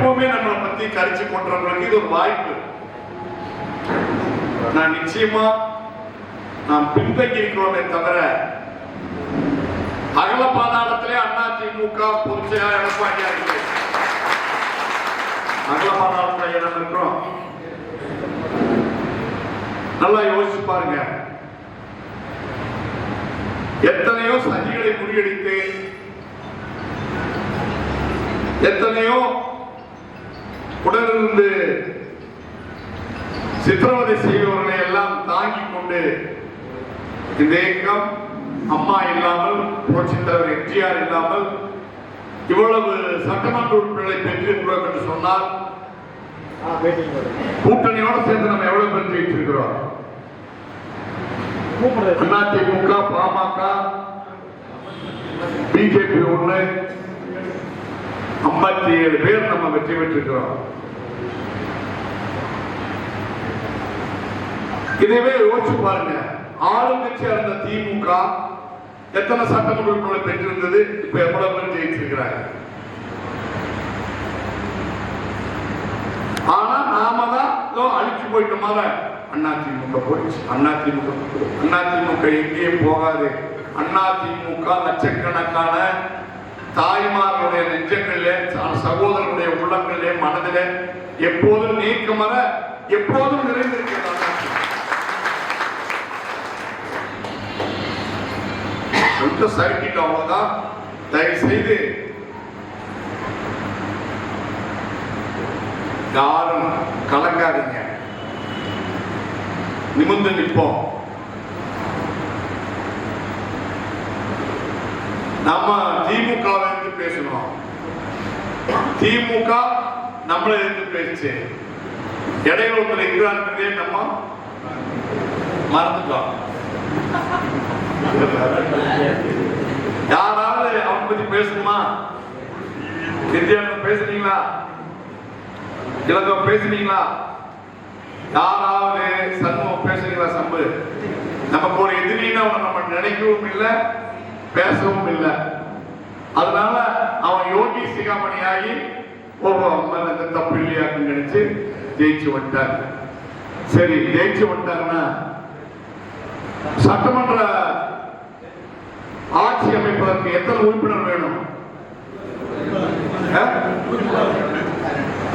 எப்பவுமே நம்மளை பத்தி கரிச்சு கொண்டவங்களுக்கு இது ஒரு வாய்ப்பு. நான் நிச்சயமா நாம் பின்தங்கி இருக்கிறோமே தவிர அகல பாதாளத்திலே அதிமுக பொதுச்செயலாளர் எடப்பாடியா இருக்கு. அகல பாதாளத்துல நம்ம இருக்கிறோம். நல்லா யோசிச்சு பாருங்க. எத்தனையோ சதிகளை முறியடித்து எத்தனையோ உடனிருந்து சித்திரவதை செய்பவர்களை எல்லாம் தாங்கிக் கொண்டு இந்த இயக்கம் அம்மா இல்லாமல், புரட்சித் தலைவர் எம்ஜிஆர் இல்லாமல் இவ்வளவு சட்டமன்ற உறுப்பினர்களை பெற்றிருக்கிறோம் என்று சொன்னால் கூட்டணியோடு சேர்ந்து நம்ம எவ்வளவு பெற்று வைத்திருக்கிறோம். அதிமுக, பாமக, பிஜேபி 57 பேர் நம்ம வெற்றி பெற்றிருக்கிறோம். இதுவே யோசிச்சு பாருங்க. ஆளுங்கட்சியா இருந்த திமுக எத்தனை சட்டமன்ற உறுப்பினர்கள் பெற்றிருந்தது, இப்ப எவ்வளவு பேர் ஜெயிச்சிருக்கிறாங்க. ஆனா நாம தான் அழிச்சு போயிட்டோமால. அதிமுக போயிடுச்சு. அதிமுக எங்கேயும் போகாது. அதிமுக லட்சக்கணக்கான தாய்மார்களுடைய நெஞ்சங்களிலே, சகோதரர்களுடைய உள்ளங்களிலே, மனதிலே எப்போதும் நீக்கமர எப்போதும் நிறைந்திருக்கிறது. கொஞ்சம் சைக்கிட்டு அவ்வளவுதான். தயவு செய்து யாரும் கலங்காதீங்க. நிமிர்ந்து நிற்போம். நம்ம திமுக எடுத்து பேசணும். திமுக நம்மளை எடுத்து பேசிச்சு. இடையில இருக்கிறார்களே நம்ம மறந்துட்டோம். யாராவது அவன் பத்தி பேசணுமா? நித்யானந்தம் பேசுறீங்களா? இலக்கம் பேசுறீங்களா? யாராவது சண்முகம் பேசுறீங்களா? சம்பு நமக்கு ஒரு எதிரின்னு நம்ம நினைக்கவும் இல்லை, பேசவும் இல்லை. அதனால அவன் யோகி சிகாமணி ஆகி தப்பு இல்லையான்னு நினைச்சு ஜெயிச்சு வந்துட்டாங்க. சரி, ஜெயிச்சு வந்துட்டாங்கன்னா சட்டமன்ற ஆட்சி அமைப்பதற்கு எத்தனை உறுப்பினர் வேணும்?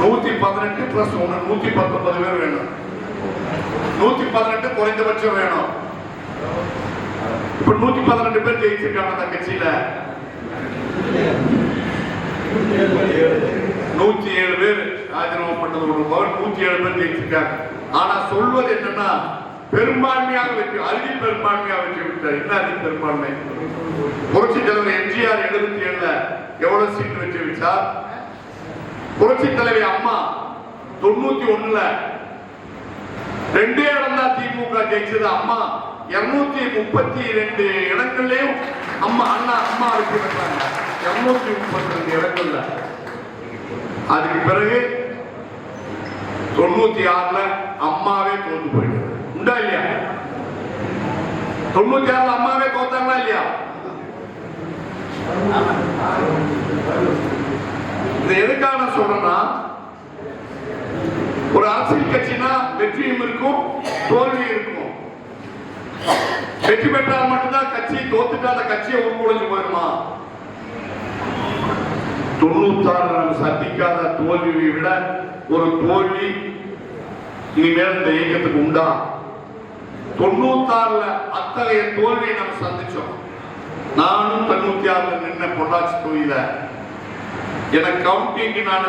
118 பிளஸ் 1 119 பேர் வேணும். 118 குறைந்தபட்சம் வேணும். இப்ப 112 பேர் ஜெயிச்சிருக்காங்க அந்த கட்சியில. 107 பேர் ராஜினாமா பண்ணது 107 பேர் ஜெயிச்சிருக்காங்க. ஆனா சொல்வது என்னன்னா பெரும்பான்மையாக வெற்றி, அறுதி பெரும்பான்மையாக வெற்றி விட்டார். என்ன அறுதி பெரும்பான்மை? புரட்சி தலைவர் எம்ஜிஆர் 77ல எவ்வளவு சீட் வெற்றி வச்சார்? புரட்சி தலைவி அம்மா 91ல 2 இடம் தான் திமுக ஜெயிச்சது. அம்மா 232 இடங்கள்லயும் அம்மா வெற்றி பெற்றாங்க. 232 இடங்கள்ல. அதுக்கு பிறகு 96ல அம்மாவே தோத்து போயிட்டு உண்டா இல்லையா? 96ல அம்மாவே தோத்தாங்களா இல்லையா? இது எதுக்காக நான் சொல்றேன்னா, ஒரு அரசியல் கட்சினா வெற்றியும் இருக்கும், தோல்வியும் இருக்கும். வெற்றி பெற்றால் மட்டும்தான் கட்சி, தோத்துட்டா அந்த கட்சியை உருக்குலைஞ்சு போயிருமா? 96 நம்ம சந்திக்காத தோல்வியை விட ஒரு தோல்வி இனிமேல் இந்த இயக்கத்துக்கு உண்டா? 96ல அத்தகைய தோல்வியை நம்ம சந்திச்சோம். நானும் 96ல நின்ன பொள்ளாச்சி தொகுதியில எனக்கு கவுண்டிங்கு நான்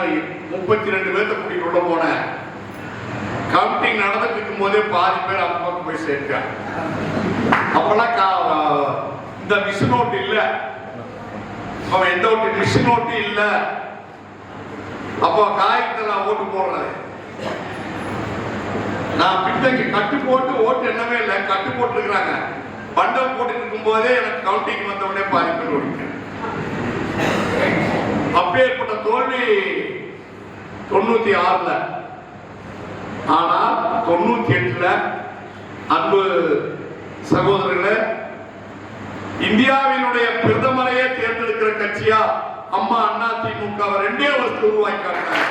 32 பேர்த்த கூட்டிட்டு உள்ள போனேன். கவுண்டிங் நடந்துட்டு இருக்கும் போதே பாதி பேர் அந்த பக்கம் போய் சேர்த்தேன். அப்பெல்லாம் இந்த மிஷின் ஓட்டு இல்ல, எந்த ஓட்டு மிஷின் ஓட்டு இல்ல. அப்போ காய்கறிலாம் ஓட்டு போடுறது. நான் பின்தங்கி கட்டு போட்டு ஓட்டு என்னவே இல்லை, கட்டு போட்டு இருக்கிறாங்க. பண்டல் போட்டு இருக்கும் போதே எனக்கு கவுண்டிங் வந்தவுடனே பாதி பேர் ஓடிட்டேன். அப்பேற்பட்ட தோல்வி 96ல. ஆனால் 98ல அன்பு சகோதரர்களே, இந்தியாவினுடைய பிரதமரையே தேர்ந்தெடுக்கிற கட்சியா அம்மா அதிமுக 2 வருஷம் உருவாக்கி காட்டினாங்க.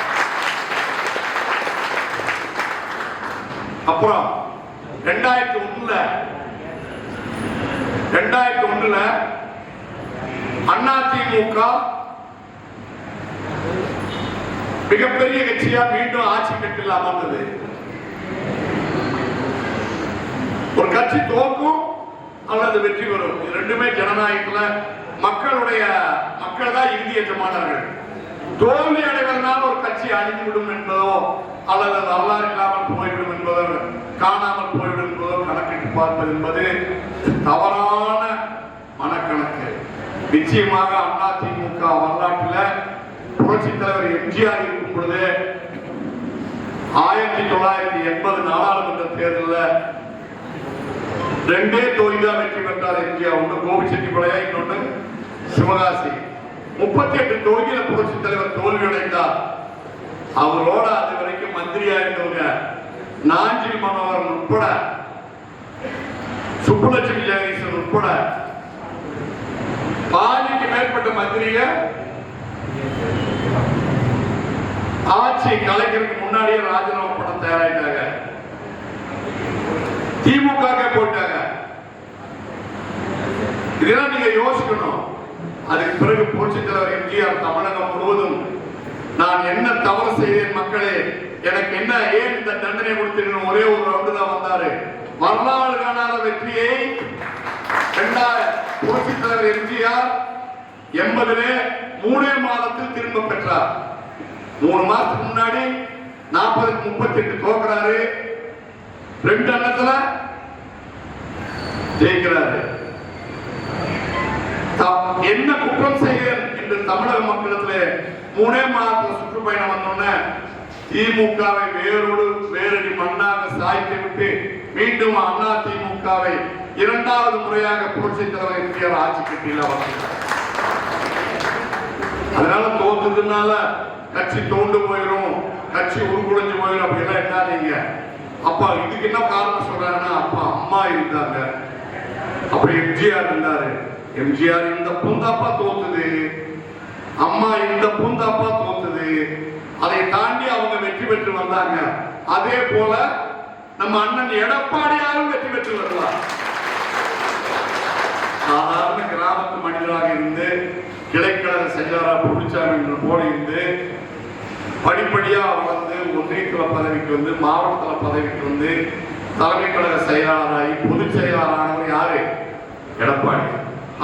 அப்புறம் 2001 அதிமுக மிகப்பெரிய கட்சியா மீண்டும் ஆட்சி கட்டில் அமர்ந்தது. ஒரு கட்சி தோக்கும் அல்லது வெற்றி பெறும், இது ரெண்டுமே ஜனநாயகத்துல மக்கள் தான் இறுதி எஜமானர்கள். தோல்வி அடைவதனால் ஒரு கட்சி அழிந்துவிடும் என்பதோ அல்லது வரலாறு இல்லாமல் போய்விடும் என்பதோ காணாமல் போய்விடும் என்பதோ கணக்கிட்டு பார்ப்பது என்பது தவறான மனக்கணக்கு. நிச்சயமாக அதிமுக வரலாற்றில் புரட்சி தலைவர் எம்ஜிஆர் இருக்கும் பொழுது 1980 நாடாளுமன்ற தேர்தலில் 2 தொகுதி தான் வெற்றி பெற்றார் எம்ஜிஆர். ஒன்று கோபிச்செட்டிப்பாளையம், இன்னொன்று சிவகாசி. 38 தொகுதியில புரட்சி தலைவர் தோல்வி அடைந்தார். அவரோட அது வரைக்கும் மந்திரியா இருந்தவங்க நாஞ்சில் மனோகரன் உட்பட, சுப்புலட்சுமி ஜெகதீசன் உட்பட பாதிக்கு மேற்பட்ட மந்திரிக ஆட்சி கலைஞருக்கு முன்னாடியே ராஜினாமா பண்ண தயாராயிட்டாங்க. திமுக போட்டாங்க. இதெல்லாம் நீங்க யோசிக்கணும். அதுக்கு பிறகு புரட்சி தலைவர் எம்ஜிஆர் தமிழகம் முழுவதும் நான் என்ன தவறு செய்தேன் மக்களே, எனக்கு என்ன ஏன் இந்த தண்டனை கொடுத்தீங்க, ஒரே ஒரு ரவுண்டு தான் வந்தாரு. வரலாறு காணாத வெற்றியை புரட்சி தலைவர் எம்ஜிஆர் 80 3 மாதத்தில் திரும்ப பெற்றார். 3 மாதத்துக்கு முன்னாடி 40க்கு 38 தோக்குறாரு, 2 எண்ணத்துல ஜெயிக்கிறாரு. என்ன குற்றம் செய்கிறேன் என்று தமிழக மக்களிடத்திலே 3 மாதத்துல சுற்றுப்பயணம் வந்தோன்னே திமுகவை வேரடி மண்ணாக சாய்த்து விட்டு மீண்டும் அதிமுகவை 2வது முறையாக புரட்சி தலைவர் எம்ஜிஆர் ஆட்சி கட்டில வந்தார். அதனால தோற்றதுனால கட்சி தோண்டு போயிடும், கட்சி உருகுலைஞ்சு போயிடும் அப்படிலாம் என்னாதீங்க. அப்பா இதுக்கு என்ன காரணம் சொல்றாங்கன்னா, அப்பா அம்மா இருந்தாங்க, அப்படி எம்ஜிஆர் இருந்தாரு. எம்ஜிஆர் இந்த பூந்தாப்பா தோத்துது, அம்மா இந்த பூந்தாப்பா தோத்துது. அதை தாண்டி அவங்க வெற்றி பெற்று வந்தாங்க. அதே போல நம்ம அண்ணன் எடப்பாடியாரும் வெற்றி பெற்று வருவார். சாதாரண கிராமத்து மனிதராக இருந்து கிளைக்கழக செயலாளராக புதுச்சாமி போல இருந்து படிப்படியா வளர்ந்து ஒன்றியத்துல பதவிக்கு வந்து மாவட்டத்துல பதவிக்கு வந்து தலைமை கழக செயலாளராகி பொதுச் செயலாளரானவர் யாரு? எடப்பாடி.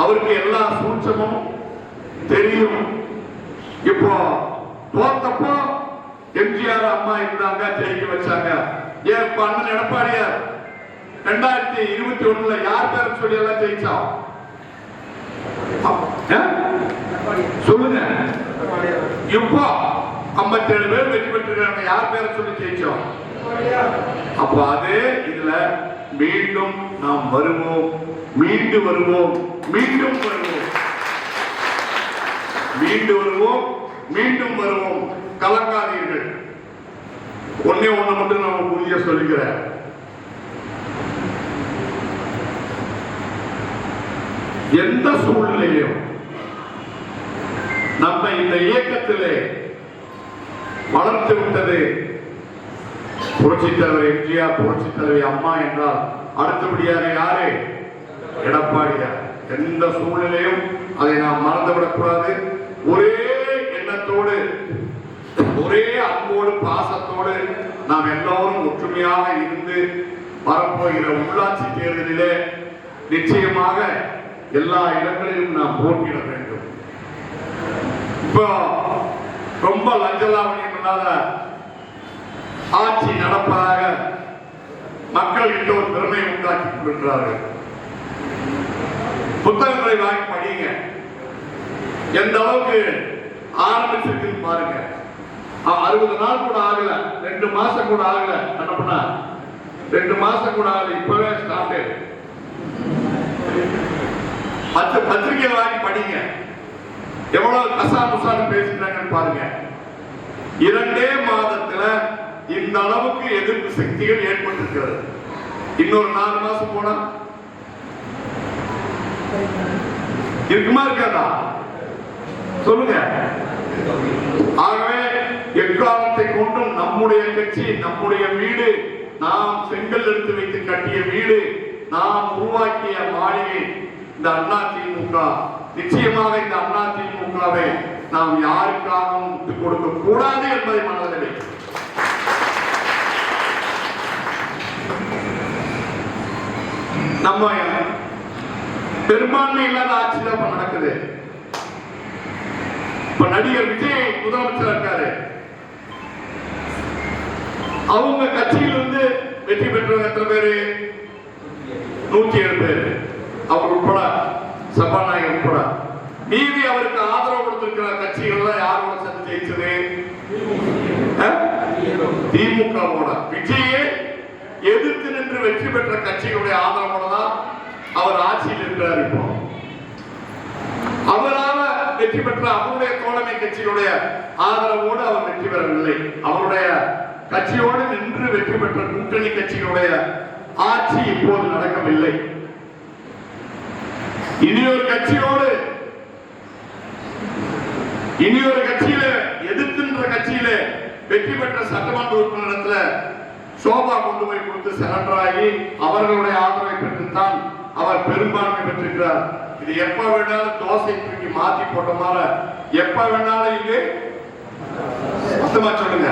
அவருக்கு எல்லா சூட்சமும் தெரியும். இப்போ தோத்தப்போ எம்ஜிஆர் அம்மா இருந்தாங்க, ஜெயிக்க வச்சாங்க. ஏன் அண்ணன் எடப்பாடியார் 2021 யார் பேர் சொல்லி எல்லாம் ஜெயிச்சோம் சொல்லுங்க. இப்போ 57 பேர் வெற்றி பெற்றிருக்காங்க, யார் பேரை சொல்லி ஜெயிச்சோம்? அப்போ அதே இதுல மீண்டும் நாம் வருவோம், மீண்டு வருவோம், மீண்டும் வருவோம், மீண்டு வருவோம், மீண்டும் வருவோம். கலங்காதீர்கள். ஒன்னே ஒண்ணு மட்டும் நான் உறுதியா சொல்லிக்கிறேன். எந்த சூழ்நிலையும் நம்ம இந்த இயக்கத்திலே வளர்த்து விட்டது புரட்சி தலைவர் எம்ஜிஆர், புரட்சி தலைவி அம்மா என்றால் அடுத்தபடியாக யாரு? எடப்பாடியார். எந்த சூழ்நிலையும் அதை நாம் மறந்துவிடக் கூடாது. ஒரே எண்ணத்தோடு, ஒரே அன்போடு, பாசத்தோடு நாம் எல்லோரும் ஒற்றுமையாக இருந்து வரப்போகிற உள்ளாட்சி தேர்தலிலே நிச்சயமாக எல்லா இடங்களிலும் நாம் போட்டியிட வேண்டும். இப்போ ரொம்ப லஞ்சலாவணியினால ஆட்சி நடப்பதாக மக்கள் கிட்ட ஒரு பெருமையை உண்டாக்கி கொண்டிருக்கிறார்கள். புத்தகங்களை வாங்கி படிங்க. எந்த அளவுக்கு ஆரம்பிச்சிருக்கு பாருங்க. 60 நாள் கூட ஆகல, 2 மாசம் கூட ஆகல. என்ன பண்ண 2 மாசம் கூட ஆகல, இப்பவே ஸ்டார்ட். பத்திரிகை வாங்கி படிங்க. எவ்வளவு கசாமுசான்னு பேசுறாங்கன்னு பாருங்க. 2 மாதத்துல இந்த அளவுக்கு எதிர்ப்பு சக்திகள் ஏற்பட்டிருக்கிறது. இன்னொரு 4 மாசம் போனா இருக்குமா இருக்காதா சொல்லுங்க. ஆகவே எக்காலத்தை கொண்டும் நம்முடைய கட்சி, நம்முடைய வீடு, நாம் செங்கல் எடுத்து வைத்து கட்டிய வீடு, நாம் உருவாக்கிய மாளிகை இந்த அதிமுக. நிச்சயமாக இந்த அதிமுகவை நாம் யாருக்காகவும் விட்டுக் கொடுக்க கூடாது என்பதை மனதில் நம்ம பெரும்பான்மை இல்லாத ஆட்சி தான் நடக்குது. இப்ப நடிகர் விஜய் முதலமைச்சர் இருக்காரு. அவங்க கட்சியிலிருந்து வெற்றி பெற்றவங்க எத்தனை பேரு? 107 பேரு. அவர் உட்பட, சபாநாயகர் உட்பட. மீதி அவருக்கு ஆதரவு கொடுத்திருக்கிற கட்சிகள் யாரோட சேர்ந்து ஜெயிச்சது? திமுகவோட. விஜயை எதிர்த்து நின்று வெற்றி பெற்ற கட்சிகளுடைய ஆதரவோட தான் அவர் ஆட்சியில் இருக்கிறார். இப்போ அவரால் வெற்றி பெற்ற அவருடைய தோழமை கட்சியுடைய ஆதரவோடு அவர் வெற்றி பெறவில்லை. அவருடைய கட்சியோடு நின்று வெற்றி பெற்ற கூட்டணி கட்சிகளுடைய ஆட்சி இப்போது நடக்கவில்லை. இனியொரு கட்சியோடு, இனியொரு கட்சியில எதிர்க்கின்ற கட்சியில வெற்றி பெற்ற சட்டமன்ற உறுப்பினரிடத்தில் சோபா கொண்டு போய் கொடுத்து சரண்டராகி அவர்களுடைய ஆதரவை பெற்றுத்தான் அவர் பெரும்பான்மை பெற்றிருக்கிறார். இது எப்ப வேணாலும் தோசை தூக்கி மாற்றி போட்ட மாதிரி எப்ப வேணாலும் இங்கு மொத்தமா சொல்லுங்க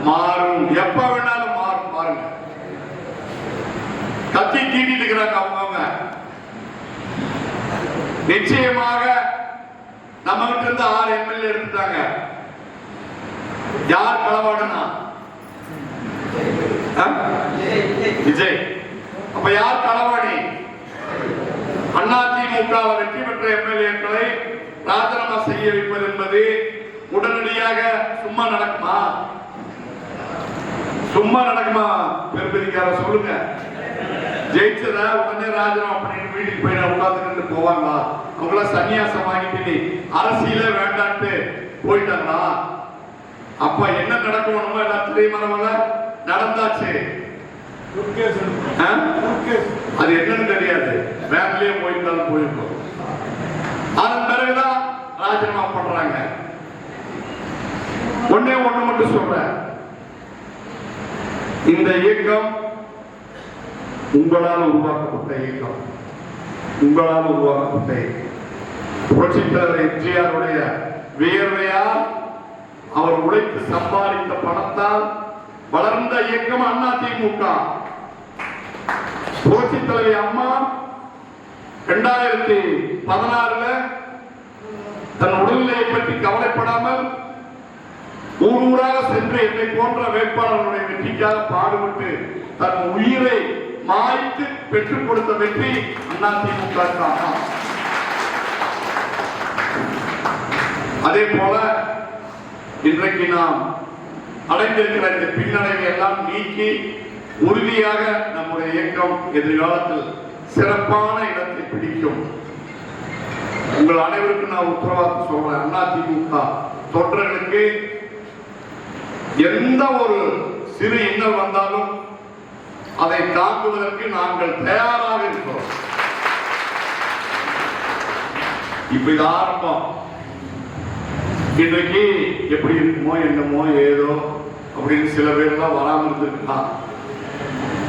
மாறும். எப்ப வேணாலும் மாறும். பாருங்க, கத்தி தீட்டிட்டு இருக்கிறாங்க அவங்க. நிச்சயமாக நம்ம கிட்ட இருந்து 6 எம்எல்ஏ எடுத்துட்டாங்க. யார் களவாடுனா? விஜய். அப்ப யார் களவாடி? அதிமுக வெற்றி பெற்ற எம்எல்ஏக்களை ராஜினாமா செய்ய வைப்பது என்பது உடனடியாக சும்மா நடக்குமா? சும்மா நடக்குமா? பெரும்பதிக்கார சொல்லுங்க. ஜெயிச்சத உடனே ராஜினாமா பண்ணிட்டு வீட்டுக்கு போய் உட்கார்ந்துட்டு போவாங்களா? அவங்கள சன்னியாசம் வாங்கிட்டு அரசியல வேண்டான்ட்டு போயிட்டாங்களா? அப்ப என்ன நடக்கணுமோ எல்லாத்திலையும் மரவல நடந்தாச்சு. அது என்னன்னு தெரியாது. வேன்லயே போயிருந்தாலும் போயிருக்கோம். அதன் பிறகுதான் ராஜினாமா பண்றாங்க. ஒண்ணே ஒண்ணு மட்டும் சொல்றேன், இந்த இயக்கம் உங்களால் உருவாக்கப்பட்ட இயக்கம். உங்களால் உருவாக்கப்பட்ட புரட்சித் தலைவர் எம்ஜிஆருடைய வியர்வையால் அவர் உழைத்து சம்பாதித்த பணத்தால் வளர்ந்த இயக்கம் அதிமுக. புரட்சித் தலைவி அம்மா 2016 தன் உடல்நிலையை பற்றி கவலைப்படாமல் ஊராக சென்று என்னை போன்ற வேட்பாளர்களுடைய வெற்றிக்காக பாடுபட்டு தன் உயிரை மாய்த்து பெற்றுக் கொடுத்த வெற்றி அதிமுக. அதே போல இன்றைக்கு நாம் அடைந்திருக்கிற இந்த பின்னடைவை எல்லாம் நீக்கி உறுதியாக நம்முடைய இயக்கம் எதிர்காலத்தில் சிறப்பான இடத்தை பிடிக்கும். உங்கள் அனைவருக்கும் நான் உத்தரவாதம் சொல்றேன், அதிமுக தொண்டர்களுக்கு எந்த ஒரு சிறு இன்னல் வந்தாலும் அதை தாக்குவதற்கு நாங்கள் தயாராக இருக்கிறோம். இப்ப இது ஆரம்பம். இன்றைக்கு எப்படி இருக்குமோ என்னமோ ஏதோ அப்படின்னு சில பேர் தான் வராமல் இருந்திருக்கலாம்.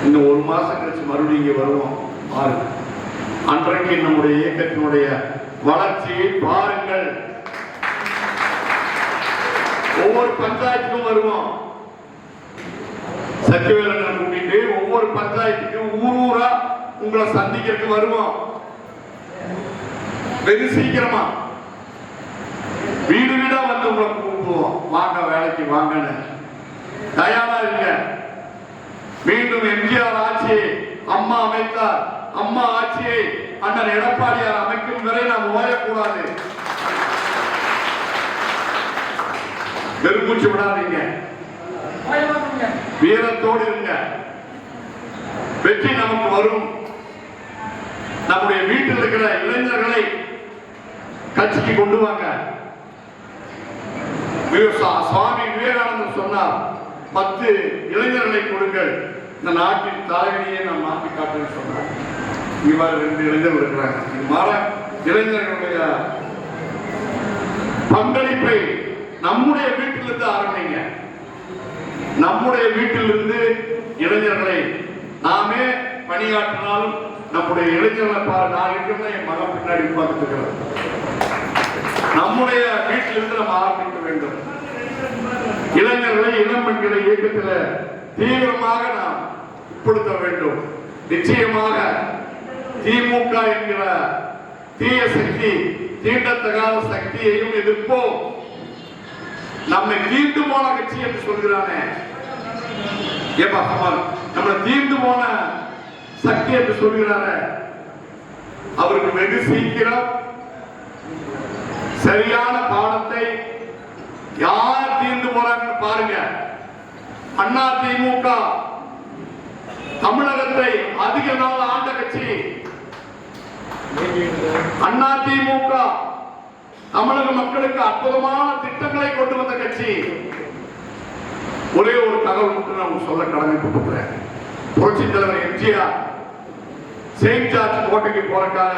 இன்னும் 1 மாசம் கழிச்சு மறுபடியும் இங்க வருவோம். பாருங்க, அன்றைக்கு நம்முடைய இயக்கத்தினுடைய வளர்ச்சியை பாருங்கள். ஒவ்வொரு பஞ்சாயத்துக்கும் வருவோம். சத்தியவேலன் கூட்டிட்டு ஒவ்வொரு பஞ்சாயத்துக்கும் ஊரா உங்களை சந்திக்கிறதுக்கு வருவோம். வெகு சீக்கிரமா வீடு வீடா வந்து உங்களை கூப்பிடுவோம். வாங்க, வேலைக்கு வாங்கன்னு தயாரா இருங்க. மீண்டும் எம்ஜிஆர் ஆட்சியை அம்மா அமைத்தார். அம்மா ஆட்சியை அண்ணன் எடப்பாடியார் அமைக்கும் வரை நாம் ஓயக்கூடாது. பெருமூச்சு விடாதீங்க, வீரத்தோடு இருங்க. வெற்றி நமக்கு வரும். நம்முடைய வீட்டில் இருக்கிற இளைஞர்களை கட்சிக்கு கொண்டு வாங்க. சுவாமி விவேகானந்தர் சொன்னார், 10 இளைஞர்களை கொடுங்கள், இந்த நாட்டின் தலைவனையே நான் மாற்றி காட்டுன்னு சொன்னார். இவ்வாறு 2 இளைஞர்கள் இருக்கிறாங்க. இது மாற இளைஞர்களுடைய பங்களிப்பை நம்முடைய வீட்டிலிருந்து ஆரம்பிங்க. நம்முடைய வீட்டிலிருந்து இளைஞர்களை நாமே பணியாற்றினாலும் நம்முடைய இளைஞர்களை பாரு, நான் இருக்கிறத என் மகன் பின்னாடி பார்த்துட்டு இருக்கிறேன். நம்முடைய வீட்டிலிருந்து நம்ம ஆரம்பிக்க வேண்டும். இளைஞர்களை இளம் பெண்களை இயக்கத்தில் தீவிரமாக நாம் உட்படுத்த வேண்டும். நிச்சயமாக திமுக என்கிற தீய சக்தி, தீண்டத்தகாத சக்தியையும் எதிர்ப்போம். நம்மை தீர்ந்து போன கட்சி என்று சொல்கிறானே, நம்மளை தீர்ந்து போன சக்தி என்று சொல்கிறாரு. அவருக்கு வெகு சீக்கிரம் சரியான பாடத்தை யார் தீர்ந்து போறாங்க பாருங்க. அண்ணா திமுக தமிழகத்தை அதிக நாள் ஆண்ட கட்சி. அண்ணா திமுக தமிழக மக்களுக்கு அற்புதமான திட்டங்களை கொண்டு வந்த கட்சி. ஒரே ஒரு தகவல் மட்டும் நான் சொல்ல கடமைப்பட்டிருக்கிறேன். புரட்சி தலைவர் எம்ஜிஆர் செயின்ட் ஜார்ஜ் கோட்டைக்கு போறதுக்காக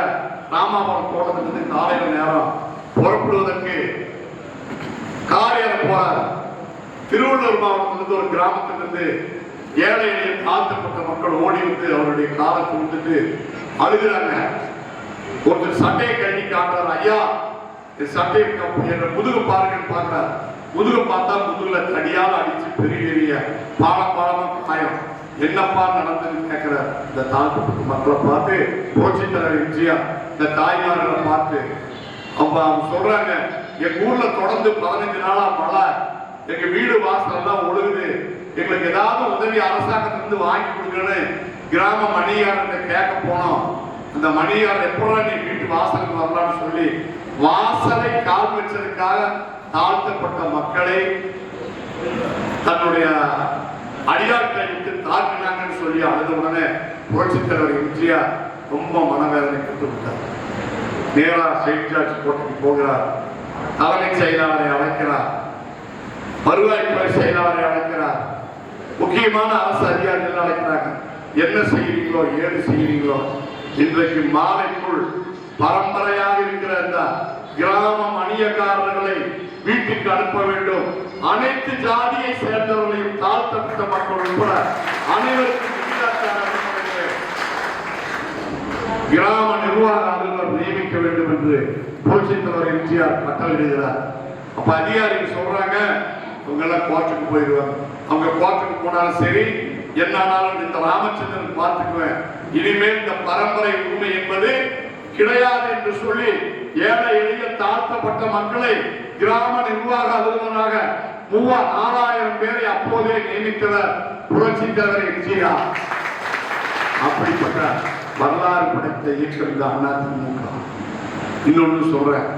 ராமாபுரம் தோட்டத்திலிருந்து காலையில நேரம் புறப்படுவதற்கு கார் ஏற போறார். திருவள்ளூர் மாவட்டத்திலிருந்து ஒரு கிராமத்திலிருந்து ஏழை எளிய தாழ்த்தப்பட்ட மக்கள் ஓடி வந்து அவருடைய காலை கொடுத்துட்டு அழுகிறாங்க. ஒருத்தர் சட்டையை கட்டி காட்டுறார். ஐயா, சட்டையை என்ற முதுகு பாருங்கன்னு பாக்குறார். முதுகு பார்த்தா முதுகுல தடியால் அடிச்சு பெரிய பெரிய பாலமா காயம். என்னப்பா நடந்ததுன்னு கேட்கிறார். இந்த தாழ்த்தப்பட்ட மக்களை பார்த்து புரட்சி தலைவர் எம்ஜிஆர் இந்த தாய்மார்களை பார்த்து அவங்க சொல்றாங்க, எங்க ஊர்ல தொடர்ந்து 15 நாளா மழை, எங்க வீடு வாசல் தான் ஒழுகுது, எங்களுக்கு ஏதாவது உதவி அரசாங்கத்திலிருந்து வாங்கி கொடுக்கணும்னு கிராம மணியார்கிட்ட கேட்க போனோம். அந்த மணியார் எப்படா நீ வீட்டு வாசலுக்கு வரலாம்னு சொல்லி வாசலை கால் வச்சதுக்காக தாழ்த்தப்பட்ட மக்களை தன்னுடைய அடியாட்களை விட்டு தாக்கினாங்கன்னு சொல்லி அழுத உடனே புரட்சி தலைவர் எம்ஜிஆர் ரொம்ப மனவேதனை கட்டு விட்டார். நேரா செயின்ட் ஜார்ஜ் கோட்டைக்கு போகிறார். தலைமைச் செயலாளரை அழைக்கிறார், வருவாய்த்துறை செயலாளரை அழைக்கிறார், முக்கியமான அரசு அதிகாரிகள் அழைக்கிறாங்க. என்ன செய்கிறீங்களோ ஏது செய்கிறீங்களோ இன்றைக்கு மாலைக்குள் பரம்பரையாக இருக்கிற இந்த கிராமம் அணியக்காரர்களை வீட்டுக்கு அனுப்ப வேண்டும். அனைத்து ஜாதியை சேர்ந்தவர்களையும் தாழ்த்தப்பட்ட மக்கள் உட்பட அனைவருக்கும் கிராம நிர்வாக அலுவலர் நியமிக்க வேண்டும் என்று புரட்சி தலைவர் எம்ஜிஆர் கட்டளையிடுகிறார். அப்ப அதிகாரிகள் சொல்றாங்க, அவங்க எல்லாம் கோர்ட்டுக்கு போயிடுவாங்க. அவங்க கோர்ட்டுக்கு போனாலும் சரி, என்னாலும் இந்த ராமச்சந்திரன் பார்த்துக்குவேன், இனிமேல் இந்த பரம்பரை உரிமை என்பது கிடையாது என்று சொல்லி ஏழை எளிய தாழ்த்தப்பட்ட மக்களை கிராம நிர்வாக அலுவலராக 4000 பேரை அப்போதே நியமித்தவர் புரட்சி தலைவர் எம்ஜிஆர். அப்படிப்பட்ட வரலாறு படைத்த இயக்கம் இந்த அண்ணா திமுக. இன்னொன்று சொல்றேன்,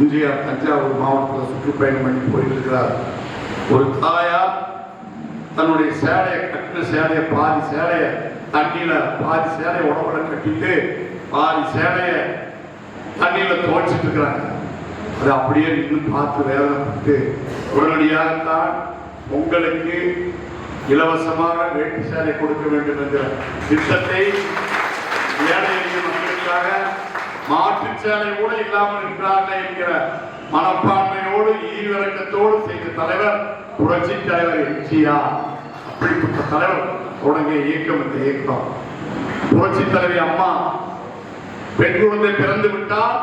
எம்ஜிஆர் தஞ்சாவூர் மாவட்டத்தில் சுற்றுப்பயணம் பண்ணி போயிருக்கிறார். ஒரு தாயார் தன்னுடைய சேலையை கட்டின சேலையை பாதி சேலையை தண்ணியில பாதி சேலையை உடம்புல கட்டிட்டு பாதி சேலையை தண்ணியில துவைச்சிட்டு இருக்கிறாங்க. அதை அப்படியே நின்று பார்த்து வேதனைப்பட்டு உடனடியாகத்தான் உங்களுக்கு இலவசமாக வேட்டி சேலை கொடுக்க வேண்டும் என்ற திட்டத்தை ஏழை எளிய மக்களுக்காக மாற்று சேலை கூட இல்லாமல் இருக்கிறார்கள் என்கிற மனப்பான்மையோடு ஈவிரக்கத்தோடு செய்த தலைவர் புரட்சி தலைவர் எம்ஜிஆர். அப்படிப்பட்ட தலைவர் தொடங்கிய இயக்கம் இந்த இயக்கம். புரட்சி தலைவி அம்மா பெண் குழந்தை பிறந்து விட்டால்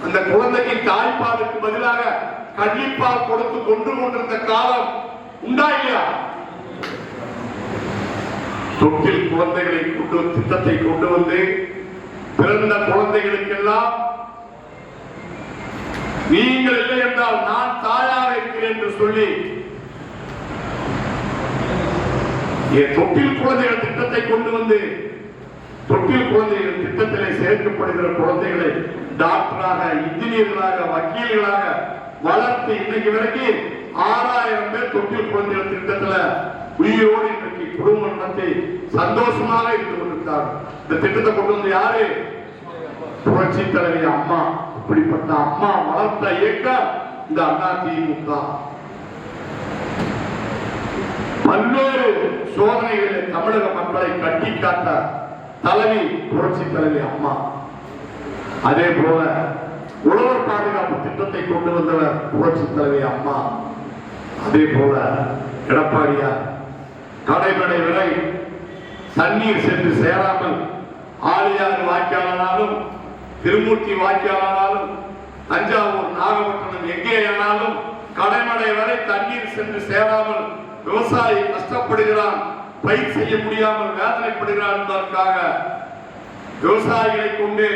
அந்த குழந்தைக்கு தாய்ப்பாலுக்கு பதிலாக கள்ளிப்பால் கொடுத்து கொண்டு கொண்டிருந்த காலம் உண்டா இல்லையா? தொட்டில் குழந்தைகளை கொண்டு திட்டத்தை கொண்டு வந்து பிறந்த குழந்தைகளுக்கெல்லாம் நீங்கள் இல்லை என்றால் நான் தாயாக இருக்கிறேன் என்று சொல்லி தொட்டில் குழந்தைகள் திட்டத்தை கொண்டு வந்து தொட்டில் குழந்தைகள் திட்டத்திலே சேர்க்கப்படுகிற குழந்தைகளை டாக்டராக, இன்ஜினியர்களாக, வக்கீல்களாக வளர்த்து இன்னைக்கு வரைக்கும் 6000 பேர் தொட்டில் குழந்தைகள் திட்டத்தில் உயிரோடு இன்றைக்கு குடும்பம் நடத்தி சந்தோஷமாக இருந்து கொண்டிருக்கிறார். இந்த திட்டத்தை கொண்டு வந்து யாரு? புரட்சி தலைவி அம்மா. இப்படிப்பட்ட அம்மா வளர்த்த இயக்கம் இந்த அண்ணா திமுக. பல்வேறு சோதனைகளை தமிழக மக்களை கட்டி காட்ட தலைவி புரட்சி தலைவி அம்மா. அதே போல உழவர் பாதுகாப்பு திட்டத்தை கொண்டு வந்தவர் புரட்சி தலைவி அம்மா. அதே போல எடப்பாடியார் கடைமடை வரை தண்ணீர் சென்று சேராமல் ஆழியாறு வாய்க்காலானாலும் திருமூர்த்தி வாய்க்காலானாலும் தஞ்சாவூர் நாகப்பட்டினம் எங்கேயானாலும் கடைமடை வரை தண்ணீர் சென்று சேராமல் விவசாயி கஷ்டப்படுகிறான், பயிர் செய்ய முடியாமல் வேதனைப்படுகிறான் என்பதற்காக விவசாயிகளை கொண்டு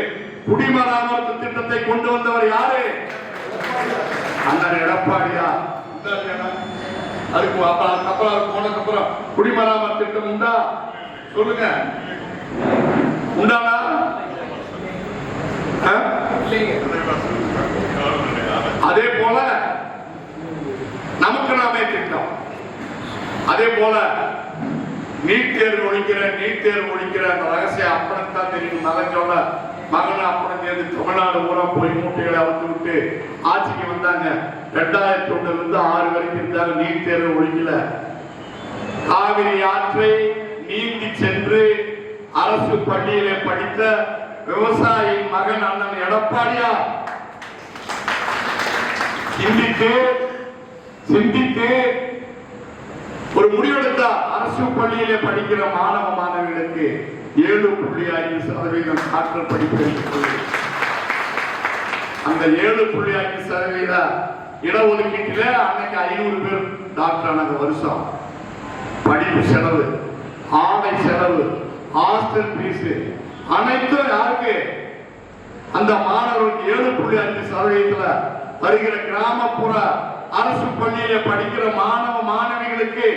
குடிமராமத்து திட்டத்தை கொண்டு வந்தவர் யாரு? அண்ணன் எடப்பாடியார். அதுக்கு அப்புறம் போனதுக்கப்புறம் குடிமராமத்து திட்டம் உண்டா? சொல்லுங்க, உண்டானா? அதே போல நமக்கு நாமே திட்டம். அதே போல நீட் தேர்வு ஒழிக்கிற அந்த ரகசியம் அப்பனுக்கு தான் தெரியும். மகன் சொல்ல மகன் அப்பனும் சேர்ந்து தமிழ்நாடு ஊரா போய் மூட்டைகளை அவுத்து விட்டு ஆட்சிக்கு வந்தாங்க. 2001 இருந்து 6 வரைக்கும் இருந்தாங்க. நீட் தேர்வு ஒழிக்கல. காவிரி ஆற்றை நீந்தி சென்று அரசு பள்ளியிலே படித்த விவசாயி மகன் அண்ணன் எடப்பாடியார் சிந்தித்து ஒரு முடிவெடுத்தார். அரசு பள்ளியிலே படிக்கிற மாணவ மாணவிகளுக்கு 7.5% ஆற்றல் படிப்பு. அந்த 7.5% இடஒதுக்கீட்டில அன்னைக்கு 500 பேர் டாக்டர் ஆனாங்க. வருஷம் படிப்பு செலவு, ஆடை செலவு, ஹாஸ்டல் பீஸ் அனைத்தும் யாருக்கு? அந்த மாணவர்களுக்கு 7.5% வருகிற கிராமப்புற அரசு பள்ளியில படிக்கிற மாணவ மாணவிகளுக்கு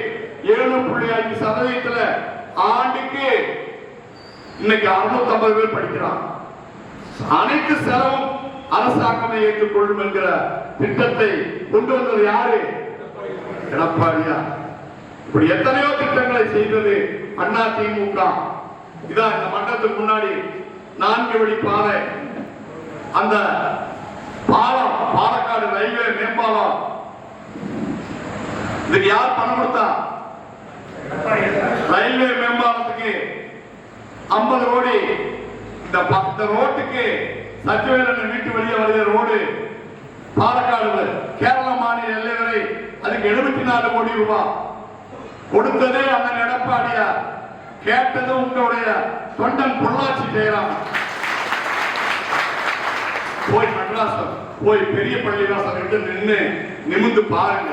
7.5% ஆண்டுக்கு இன்னைக்கு 650 பேர் படிக்கிறான். அனைத்து செலவும் அரசாங்கமே ஏற்றுக்கொள்ளும் என்கிற திட்டத்தை கொண்டு வந்தது யாரு? எடப்பாடியார். இப்படி எத்தனையோ திட்டங்களை செய்தது அண்ணா திமுக. இதான் இந்த மண்டலத்துக்கு முன்னாடி 4 வழி பாதை, அந்த பாலம், பாலக்காடு ரயில்வே மேம்பாலம், இதுக்கு யார் பணம் கொடுத்தா? ரயில்வே மேம்பாலத்துக்கு 50 கோடி. இந்த ரோட்டுக்கு சத்தியவேலன் வீட்டு வெளியே வருகிற ரோடு பாலக்காடு கேரள மாநில எல்லை வரை அதுக்கு 74 கோடி ரூபாய் கொடுத்ததே அண்ணன் எடப்பாடியார். கேட்டது உங்களுடைய தொண்டன் பொள்ளாச்சி ஜெயராம். போய் மெட்ராஸ் போய் பெரிய பள்ளிவாசல் நின்று நிமிந்து பாருங்க.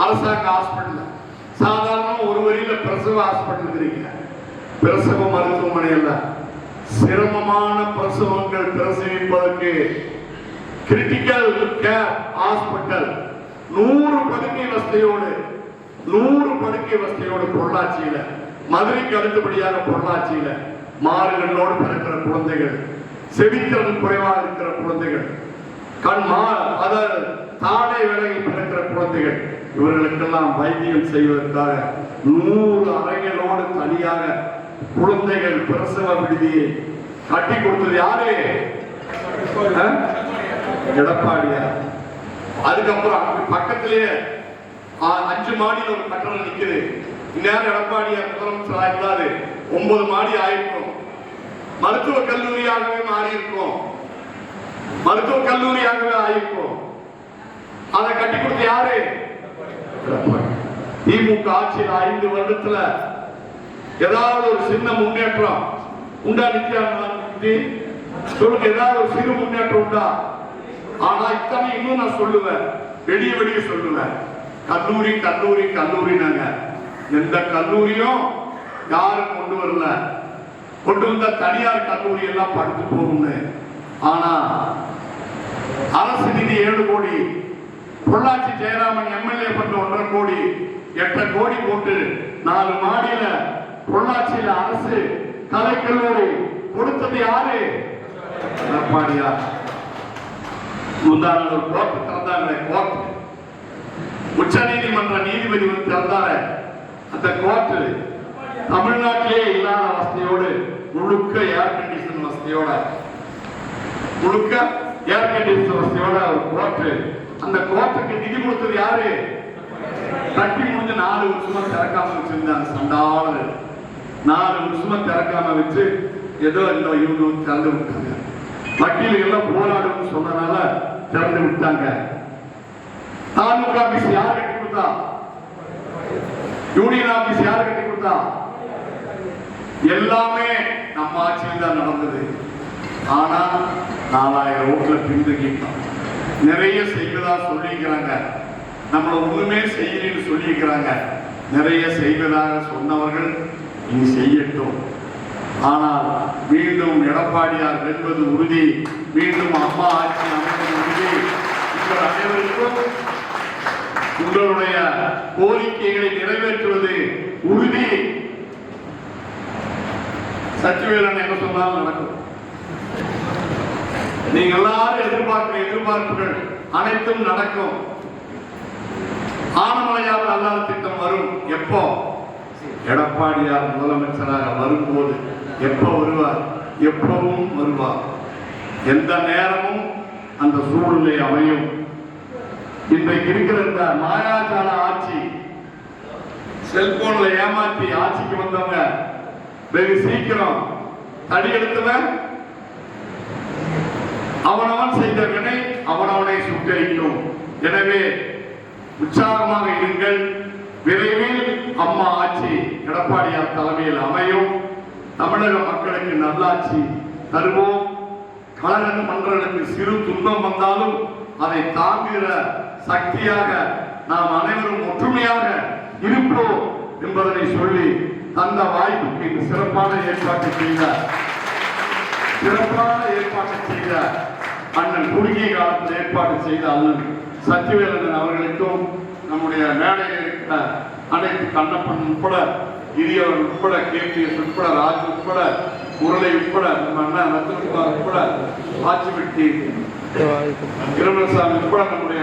அரசாங்க ஹாஸ்பிட்டல் சாதாரண ஒரு வரியில பிரசவ ஹாஸ்பிட்டல் இருக்கீங்க. பிரசவ மருத்துவமனை அல்ல, சிரமமான பிரசவங்கள் பிரசவிப்பதற்கு கிரிட்டிக்கல் கேர் ஹாஸ்பிட்டல் 100 படுக்கை வசதியோடு பொள்ளாச்சியில, மதுரைக்கு அடுத்தபடியாக பொள்ளாச்சியில மாறுகளோடு பிறக்கிற குழந்தைகள், செவித்திறன் குறைவாக இருக்கிற குழந்தைகள், தாடை விலகி பிறக்கிற குழந்தைகள், இவர்களுக்கெல்லாம் வைத்தியம் செய்வதற்காக 100 அறைகளோடு தனியாக குழந்தைகள் பிரசவ விடுதியை கட்டி கொடுத்தது யாரு? எடப்பாடியார். அதுக்கப்புறம் பக்கத்திலேயே 5 மாடியில் ஒரு கட்டணம் நிக்குது. இந்நேரம் எடப்பாடியார் முதலமைச்சர் ஆயிருந்தாரு 9 மாடி ஆயிருக்கும். மருத்துவக் கல்லூரியாகவே மாறி இருக்கும். அதை கட்டி கொடுத்த யாரு? திமுக ஆட்சியில் 5 வருடத்துல ஏதாவது ஒரு சின்ன முன்னேற்றம் உண்டா? நித்யானந்தி சொல்லுங்க, ஏதாவது ஒரு சிறு முன்னேற்றம் உண்டா? ஆனா இத்தனை இன்னும் நான் சொல்லுவேன், வெளியே சொல்லுவேன். கல்லூரி நாங்க எந்த கல்லூரியும் யாரும் கொண்டு வரல. கொண்டு வந்த தனியார் கல்லூரி எல்லாம் படுத்து போகும்னு. ஆனா அரசு நிதி 7 கோடி, பொள்ளாச்சி ஜெயராமன் எம்எல்ஏ பண்ற 1.5 கோடி, 8 கோடி போட்டு 4 மாடியில பொள்ளாச்சியில அரசு கலைக்கல்லூரி கொடுத்தது யாரு? எடப்பாடியார். முந்தான ஒரு கோர்ட்டு திறந்தாங்க. கோர்ட் உச்ச நீதிமன்ற நீதிபதி திறந்தாரு. அந்த கோர்ட்டு தமிழ்நாட்டிலே இல்லாத வசதியோடு முழுக்க ஏர் கண்டிஷன் வசதியோட ஒரு கோர்ட்டு. அந்த கோர்ட்டுக்கு நிதி கொடுத்தது யாரு? கட்டி முடிஞ்சு 4 வருஷமா திறக்காம வச்சிருந்தாங்க. சண்டாளர் 4 வருஷமா திறக்காம வச்சு ஏதோ இவங்க திறந்து விட்டாங்க. வக்கீல் எல்லாம் போராடும் சொன்னனால திறந்து விட்டாங்க. தாலுகா ஆபீஸ் யார் கட்டி கொடுத்தா? யூனியன் ஆபீஸ் யார் கட்டி கொடுத்தா? எல்லாமே நம்ம ஆட்சியில் தான் நடந்தது. ஆனா 4000 ஓட்டுல பின்தங்கிட்டோம். நிறைய செய்வதா சொல்லிக்கிறாங்க, நம்மள ஒண்ணுமே செய்யலன்னு சொல்லிக்கிறாங்க. நிறைய செய்வதாக சொன்னவர்கள் இனி செய்யட்டும். ஆனால் மீண்டும் எடப்பாடியார் வெல்வது உறுதி, மீண்டும் அம்மா ஆட்சி அமைப்பது உறுதி. உங்கள் அனைவருக்கும் உங்களுடைய கோரிக்கைகளை நிறைவேற்றுவது உறுதி. சச்சிவேலன் என்ன சொன்னாலும் நடக்கும். நீங்க எல்லாரும் எதிர்பார்க்கிற எதிர்பார்ப்புகள் அனைத்தும் நடக்கும். ஆனமலையார் அல்லாத திட்டம் வரும். எப்போ? எடப்பாடியார் முதலமைச்சராக வரும்போது. எப்போ வருவார்? எப்பவும் வருவார். எந்த நேரமும் அந்த சூழ்நிலை அமையும். இன்றைக்கு இருக்கிற இந்த மாயாஜால ஆட்சி, செல்போன்ல ஏமாற்றி ஆட்சிக்கு வந்தவங்க வெகு சீக்கிரம் தடி எடுத்தவன் அவனவன் செய்த வினை அவனவனை சுட்டரிக்கும். எனவே உற்சாகமாக இருங்கள். விரைவில் அம்மா ஆட்சி எடப்பாடியார் தலைமையில் அமையும். தமிழக மக்களுக்கு நல்லாட்சி தருவோம். கழக மன்றங்களுக்கு சிறு துன்பம் வந்தாலும் அதை தாங்குகிற சக்தியாக நாம் அனைவரும் ஒற்றுமையாக இருப்போம் என்பதனை சொல்லி தந்த வாய்ப்புக்கு இந்த சிறப்பான ஏற்பாட்டை செய்த அண்ணன் குறுகிய காலத்தில் ஏற்பாடு செய்த அண்ணன் சச்சிவேலன் அவர்களுக்கும், நம்முடைய மேடையில் இருக்கிற அனைத்து கண்ணப்பன் உட்பட, கிரியவன் உட்பட, கேபிஎஸ் உட்பட, ராஜ் உட்பட, முரளை உட்பட, நம்ம அண்ணன் ரத்தனகுமார் உட்பட, ஆட்சிபட்டி இருமலசாமி உட்பட நம்முடைய